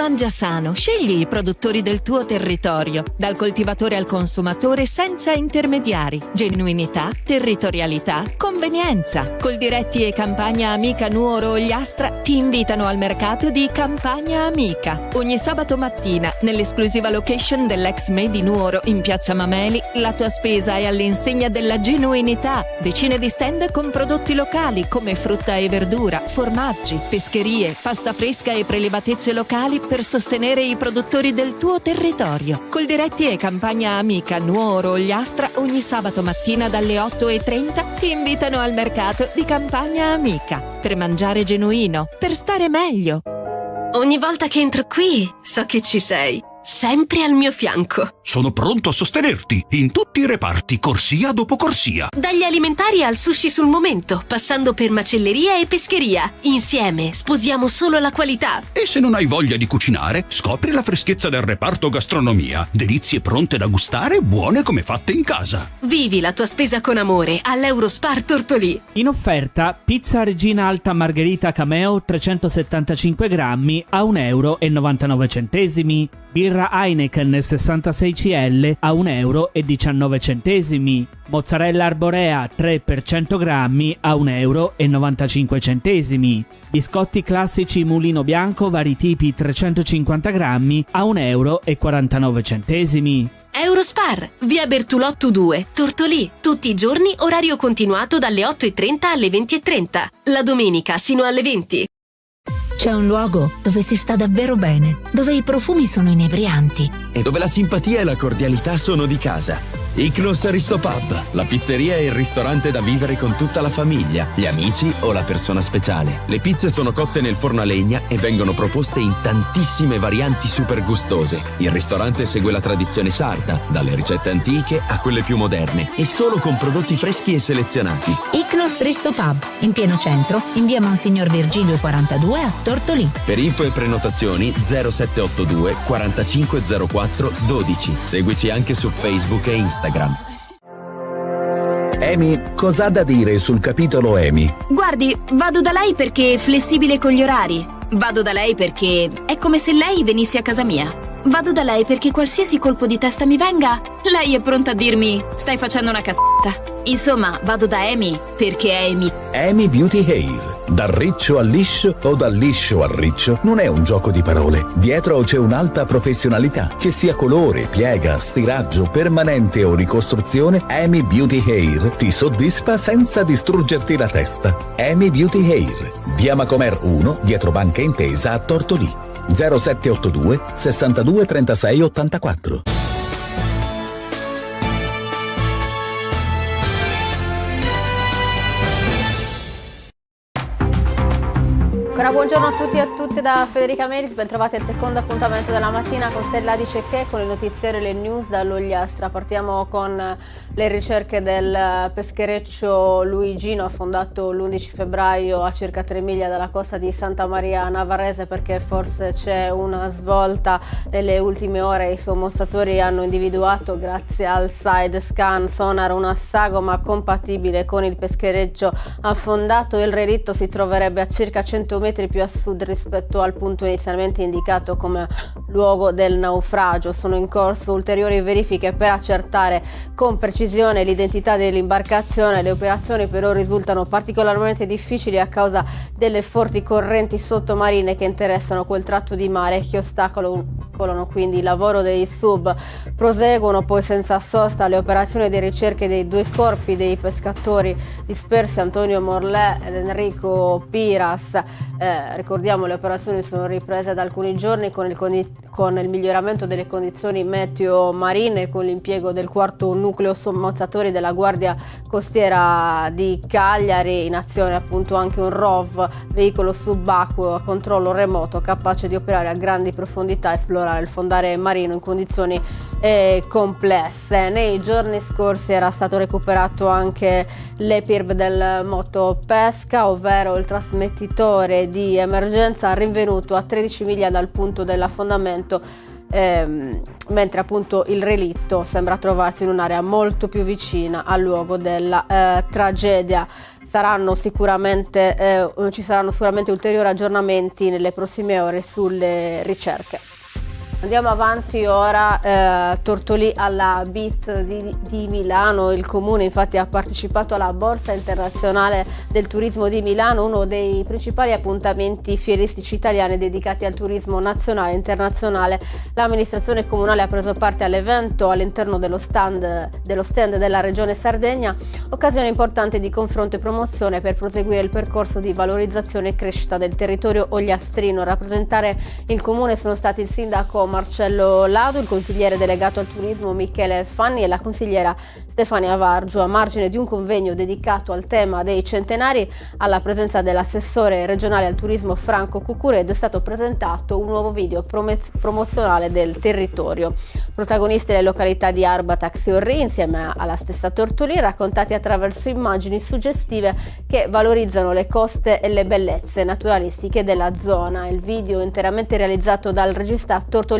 Mangia sano, scegli i produttori del tuo territorio, dal coltivatore al consumatore senza intermediari. Genuinità, territorialità, convenienza. Coldiretti e Campagna Amica Nuoro Ogliastra ti invitano al mercato di Campagna Amica. Ogni sabato mattina, nell'esclusiva location dell'ex Made in Nuoro in Piazza Mameli, la tua spesa è all'insegna della genuinità. Decine di stand con prodotti locali come frutta e verdura, formaggi, pescherie, pasta fresca e prelibatezze locali per sostenere i produttori del tuo territorio. Coldiretti e Campagna Amica Nuoro Ogliastra ogni sabato mattina dalle 8:30 ti invitano al mercato di Campagna Amica per mangiare genuino, per stare meglio. Ogni volta che entro qui so che ci sei, sempre al mio fianco. Sono pronto a sostenerti in tutti i reparti, corsia dopo corsia. Dagli alimentari al sushi sul momento, passando per macelleria e pescheria. Insieme sposiamo solo la qualità. E se non hai voglia di cucinare, scopri la freschezza del reparto gastronomia. Delizie pronte da gustare, buone come fatte in casa. Vivi la tua spesa con amore all'Eurospar Tortolì. In offerta, pizza Regina Alta Margherita Cameo 375 grammi a €1,99. Birra Heineken 66 CL a €1,19. Mozzarella Arborea 3 per 100 grammi a €1,95. Biscotti classici Mulino Bianco vari tipi 350 grammi a €1,49. Eurospar, via Bertulotto 2, Tortolì. Tutti i giorni orario continuato dalle 8:30 alle 20:30. La domenica sino alle 20. C'è un luogo dove si sta davvero bene, dove i profumi sono inebrianti e dove la simpatia e la cordialità sono di casa. Ichnos Aristopub, la pizzeria e il ristorante da vivere con tutta la famiglia, gli amici o la persona speciale. Le pizze sono cotte nel forno a legna e vengono proposte in tantissime varianti super gustose. Il ristorante segue la tradizione sarda, dalle ricette antiche a quelle più moderne, e solo con prodotti freschi e selezionati. Ichnos Aristopub, in pieno centro, in via Monsignor Virgilio 42 a Tortolì. Per info e prenotazioni 0782 4504 12. Seguici anche su Facebook e Instagram. Amy, cos'ha da dire sul capitolo Amy? Guardi, vado da lei perché è flessibile con gli orari. Vado da lei perché è come se lei venisse a casa mia. Vado da lei perché qualsiasi colpo di testa mi venga, lei è pronta a dirmi stai facendo una cazzata. Insomma, vado da Amy perché è Amy. Amy Beauty Hair. Dal riccio al liscio o dal liscio al riccio non è un gioco di parole. Dietro c'è un'alta professionalità. Che sia colore, piega, stiraggio, permanente o ricostruzione, Amy Beauty Hair ti soddisfa senza distruggerti la testa. Amy Beauty Hair, via Macomer 1, dietro Banca Intesa a Tortolì. 0782 62 36 84. Ancora buongiorno a tutti e a tutte da Federica Melis, ben trovati al secondo appuntamento della mattina con Stella di Cecché, con le notiziere e le news dall'Ogliastra. Partiamo con le ricerche del peschereccio Luigino, affondato l'11 febbraio a circa 3 miglia dalla costa di Santa Maria Navarrese, perché forse c'è una svolta. Nelle ultime ore i sommostatori hanno individuato, grazie al side scan sonar, una sagoma compatibile con il peschereccio affondato. Il relitto si troverebbe a circa 100 metri più a sud rispetto al punto inizialmente indicato come luogo del naufragio. Sono in corso ulteriori verifiche per accertare con precisione l'identità dell'imbarcazione. Le operazioni però risultano particolarmente difficili a causa delle forti correnti sottomarine che interessano quel tratto di mare che ostacolano quindi il lavoro dei sub. Proseguono poi senza sosta le operazioni di ricerca dei due corpi dei pescatori dispersi, Antonio Morlè ed Enrico Piras. Ricordiamo, le operazioni sono riprese da alcuni giorni con il miglioramento delle condizioni meteo marine, con l'impiego del quarto nucleo sommozzatori della Guardia Costiera di Cagliari. In azione appunto anche un ROV, veicolo subacqueo a controllo remoto capace di operare a grandi profondità e esplorare il fondale marino in condizioni complesse. Nei giorni scorsi era stato recuperato anche l'EPIRB del motopesca, ovvero il trasmettitore di emergenza rinvenuto a 13 miglia dal punto dell'affondamento, mentre appunto il relitto sembra trovarsi in un'area molto più vicina al luogo della tragedia. ci saranno sicuramente ulteriori aggiornamenti nelle prossime ore sulle ricerche. Andiamo avanti ora, Tortolì alla BIT di Milano. Il comune infatti ha partecipato alla Borsa Internazionale del Turismo di Milano, uno dei principali appuntamenti fieristici italiani dedicati al turismo nazionale e internazionale. L'amministrazione comunale ha preso parte all'evento all'interno dello stand della Regione Sardegna, occasione importante di confronto e promozione per proseguire il percorso di valorizzazione e crescita del territorio ogliastrino. A rappresentare il comune sono stati il sindaco Marcello Ladu, il consigliere delegato al turismo Michele Fanni e la consigliera Stefania Vargio, a margine di un convegno dedicato al tema dei centenari. Alla presenza dell'assessore regionale al turismo Franco Cucuredo è stato presentato un nuovo video promozionale del territorio. Protagonisti le località di Arbatax e Orri insieme alla stessa Tortolì, raccontati attraverso immagini suggestive che valorizzano le coste e le bellezze naturalistiche della zona. Il video, interamente realizzato dal regista tortoliese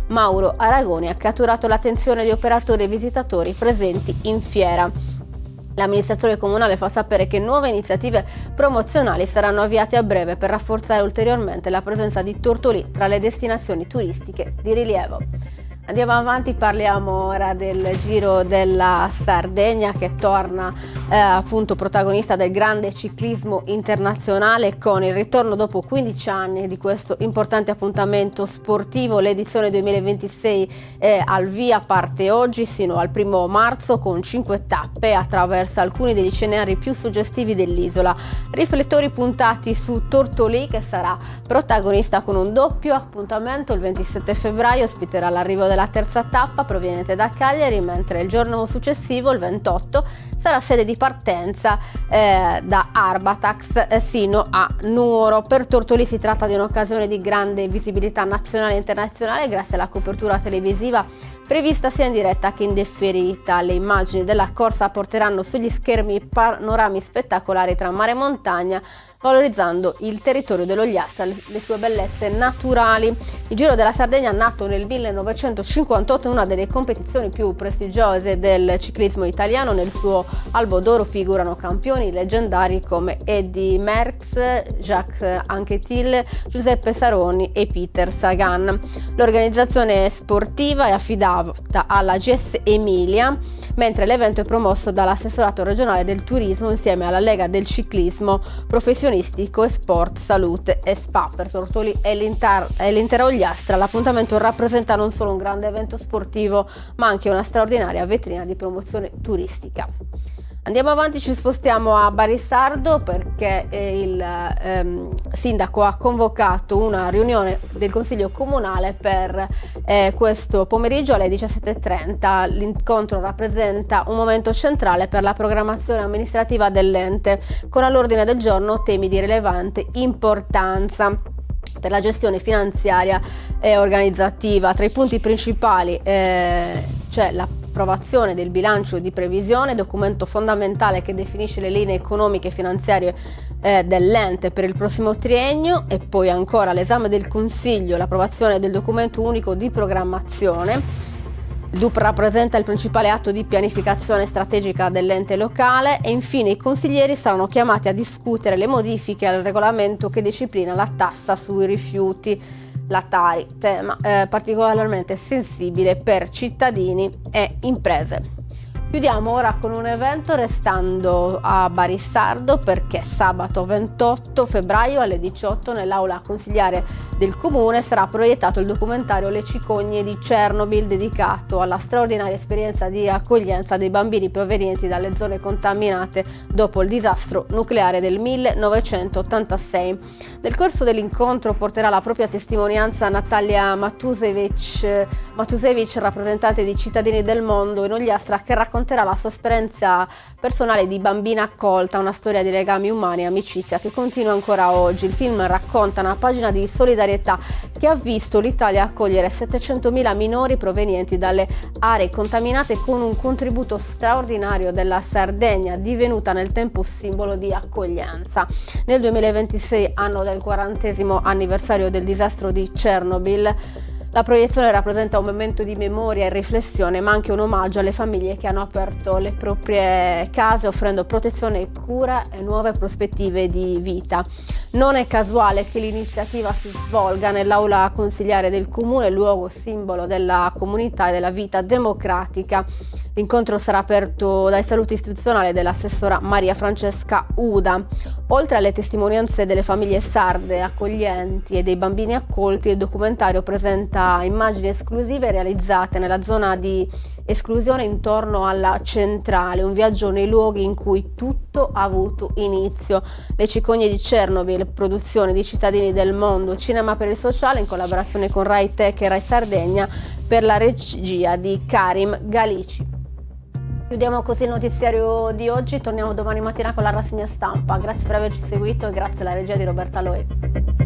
Mauro Aragoni, ha catturato l'attenzione di operatori e visitatori presenti in fiera. L'amministrazione comunale fa sapere che nuove iniziative promozionali saranno avviate a breve per rafforzare ulteriormente la presenza di Tortolì tra le destinazioni turistiche di rilievo. Andiamo avanti, parliamo ora del Giro della Sardegna, che torna appunto protagonista del grande ciclismo internazionale con il ritorno dopo 15 anni di questo importante appuntamento sportivo. L'edizione 2026 è al via, parte oggi sino al 1 marzo con 5 tappe, attraversa alcuni degli scenari più suggestivi dell'isola. Riflettori puntati su Tortolì, che sarà protagonista con un doppio appuntamento. Il 27 febbraio ospiterà l'arrivo della terza tappa proveniente da Cagliari, mentre il giorno successivo, il 28, sarà sede di partenza da Arbatax sino a Nuoro. Per Tortolì si tratta di un'occasione di grande visibilità nazionale e internazionale grazie alla copertura televisiva prevista sia in diretta che in differita. Le immagini della corsa porteranno sugli schermi panorami spettacolari tra mare e montagna, valorizzando il territorio dell'Ogliastra e le sue bellezze naturali. Il Giro della Sardegna, nato nel 1958, è una delle competizioni più prestigiose del ciclismo italiano. Nel suo albo d'oro figurano campioni leggendari come Eddy Merckx, Jacques Anquetil, Giuseppe Saroni e Peter Sagan. L'organizzazione sportiva è affidata alla GS Emilia, mentre l'evento è promosso dall'assessorato regionale del turismo insieme alla Lega del ciclismo professionistico e sport, salute e spa. Per Tortolì e l'intera Ogliastra l'appuntamento rappresenta non solo un grande evento sportivo ma anche una straordinaria vetrina di promozione turistica. Andiamo avanti, ci spostiamo a Barisardo perché il sindaco ha convocato una riunione del Consiglio Comunale per questo pomeriggio alle 17:30. L'incontro rappresenta un momento centrale per la programmazione amministrativa dell'ente, con all'ordine del giorno temi di rilevante importanza per la gestione finanziaria e organizzativa. Tra i punti principali c'è l'approvazione del bilancio di previsione, documento fondamentale che definisce le linee economiche e finanziarie dell'ente per il prossimo triennio, e poi ancora l'esame del Consiglio, l'approvazione del documento unico di programmazione. Il DUP rappresenta il principale atto di pianificazione strategica dell'ente locale e infine i consiglieri saranno chiamati a discutere le modifiche al regolamento che disciplina la tassa sui rifiuti, la Tari, tema particolarmente sensibile per cittadini e imprese. Chiudiamo ora con un evento restando a Barisardo perché sabato 28 febbraio alle 18 nell'aula consigliare del comune sarà proiettato il documentario Le cicogne di Chernobyl, dedicato alla straordinaria esperienza di accoglienza dei bambini provenienti dalle zone contaminate dopo il disastro nucleare del 1986. Nel corso dell'incontro porterà la propria testimonianza Natalia Matusevic, rappresentante di Cittadini del Mondo in Ogliastra, che racconterà la sua esperienza personale di bambina accolta, una storia di legami umani e amicizia che continua ancora oggi. Il film racconta una pagina di solidarietà che ha visto l'Italia accogliere 700.000 minori provenienti dalle aree contaminate, con un contributo straordinario della Sardegna, divenuta nel tempo simbolo di accoglienza. Nel 2026, anno del 40° anniversario del disastro di Chernobyl, La proiezione rappresenta un momento di memoria e riflessione, ma anche un omaggio alle famiglie che hanno aperto le proprie case offrendo protezione e cura e nuove prospettive di vita. Non è casuale che l'iniziativa si svolga nell'aula consigliare del comune, luogo simbolo della comunità e della vita democratica. L'incontro sarà aperto dai saluti istituzionali dell'assessora Maria Francesca Uda. Oltre alle testimonianze delle famiglie sarde accoglienti e dei bambini accolti, il documentario presenta immagini esclusive realizzate nella zona di esclusione intorno alla centrale, un viaggio nei luoghi in cui tutto ha avuto inizio. Le cicogne di Chernobyl, produzione di cittadini del mondo, cinema per il sociale in collaborazione con Rai Tech e Rai Sardegna per la regia di Karim Galici. Chiudiamo così il notiziario di oggi, torniamo domani mattina con la rassegna stampa. Grazie per averci seguito e grazie alla regia di Roberta Loe.